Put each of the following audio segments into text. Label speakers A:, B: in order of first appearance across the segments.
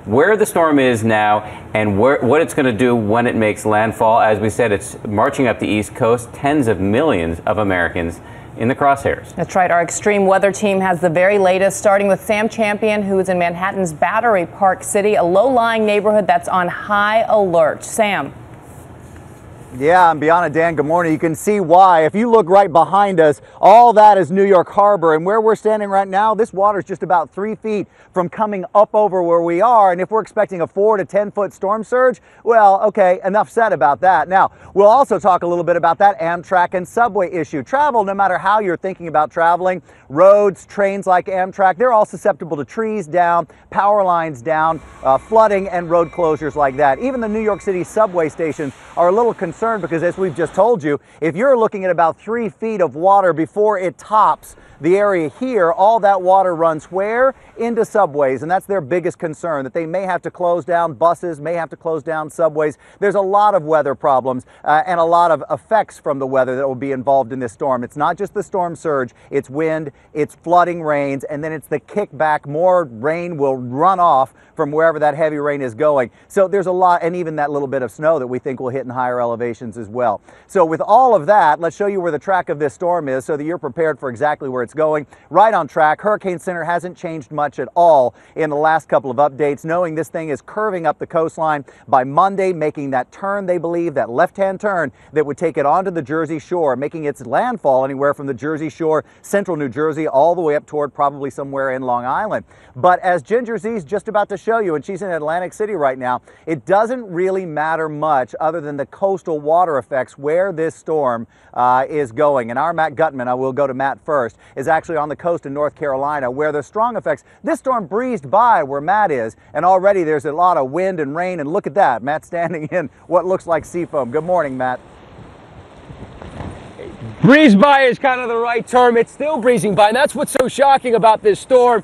A: where the storm is now and what it's going to do when it makes landfall. As we said, it's marching up the East Coast, tens of millions of Americans in the crosshairs.
B: That's right. Our extreme weather team has the very latest, starting with Sam Champion, who is in Manhattan's Battery Park City, a low-lying neighborhood that's on high alert. Sam.
C: Yeah, I'm Bianna. Dan, good morning. You can see why. If you look right behind us, all that is New York Harbor. And where we're standing right now, this water is just about 3 feet from coming up over where we are. And if we're expecting a 4 to 10 foot storm surge, well, okay, enough said about that. Now, we'll also talk a little bit about that Amtrak and subway issue. Travel, no matter how you're thinking about traveling, roads, trains like Amtrak, they're all susceptible to trees down, power lines down, flooding and road closures like that. Even the New York City subway stations are a little concerned because, as we've just told you, if you're looking at about 3 feet of water before it tops the area here, all that water runs where? Into subways, and that's their biggest concern, that they may have to close down buses, may have to close down subways. There's a lot of weather problems and a lot of effects from the weather that will be involved in this storm. It's not just the storm surge, it's wind, it's flooding rains, and then it's the kickback. More rain will run off from wherever that heavy rain is going. So there's a lot, and even that little bit of snow that we think will hit in higher elevations as well. So with all of that, let's show you where the track of this storm is so that you're prepared for exactly where it's going. Right on track. Hurricane Center hasn't changed much at all in the last couple of updates, knowing this thing is curving up the coastline by Monday, making that turn, they believe, that left-hand turn that would take it onto the Jersey Shore, making its landfall anywhere from the Jersey Shore, central New Jersey, all the way up toward probably somewhere in Long Island. But as Ginger Z's just about to show you, and she's in Atlantic City right now, it doesn't really matter much other than the coastal water effects where this storm is going. And our Matt Gutman, I will go to Matt first, is actually on the coast in North Carolina, where the strong effects, this storm breezed by where Matt is, and already there's a lot of wind and rain, and look at that, Matt standing in what looks like sea foam. Good morning, Matt.
D: Breeze by is kind of the right term. It's still breezing by, and that's what's so shocking about this storm.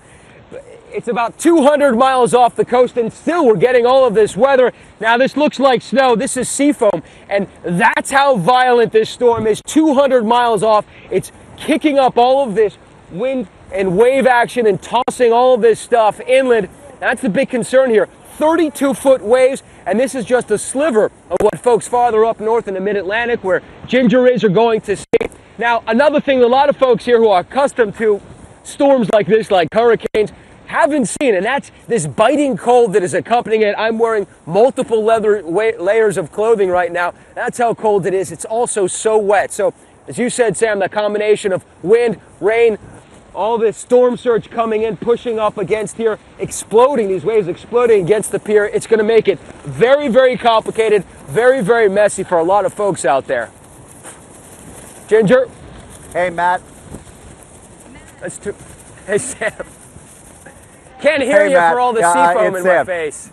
D: It's about 200 miles off the coast, and still we're getting all of this weather. Now, this looks like snow. This is sea foam, and that's how violent this storm is. 200 miles off. It's kicking up all of this wind and wave action and tossing all of this stuff inland. That's the big concern here. 32-foot waves, and this is just a sliver of what folks farther up north in the mid-Atlantic, where Ginger is, are going to see. Now, another thing a lot of folks here who are accustomed to storms like this, like hurricanes, haven't seen, and that's this biting cold that is accompanying it. I'm wearing multiple layers of clothing right now. That's how cold it is. It's also so wet. So, as you said, Sam, the combination of wind, rain, all this storm surge coming in, pushing up against here, exploding, these waves exploding against the pier, it's going to make it very, very complicated, very, very messy for a lot of folks out there. Ginger?
C: Hey, Matt.
D: Hey, Sam. Can't hear you
C: Matt.
D: for all the sea foam in my face.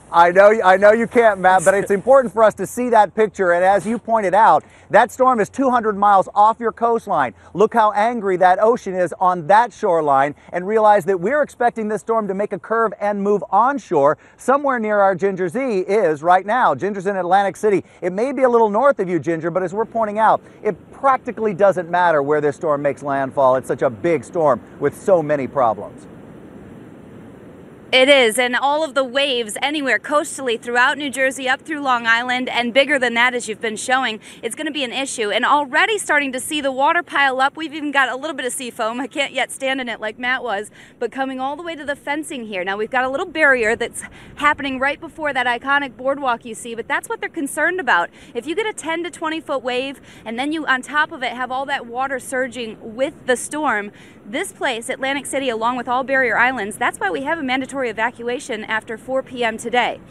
C: I know you can't, Matt, but it's important for us to see that picture. And as you pointed out, that storm is 200 miles off your coastline. Look how angry that ocean is on that shoreline, and realize that we're expecting this storm to make a curve and move onshore somewhere near our Ginger Z is right now. Ginger's in Atlantic City. It may be a little north of you, Ginger, but as we're pointing out, it practically doesn't matter where this storm makes landfall. It's such a big storm with so many problems.
E: It is, and all of the waves anywhere coastally throughout New Jersey, up through Long Island, and bigger than that, as you've been showing, it's going to be an issue. And already starting to see the water pile up. We've even got a little bit of sea foam. I can't yet stand in it like Matt was, but coming all the way to the fencing here. Now, we've got a little barrier that's happening right before that iconic boardwalk you see, but that's what they're concerned about. If you get a 10 to 20 foot wave, and then you, on top of it, have all that water surging with the storm, this place, Atlantic City, along with all barrier islands, that's why we have a mandatory evacuation after 4 p.m. today.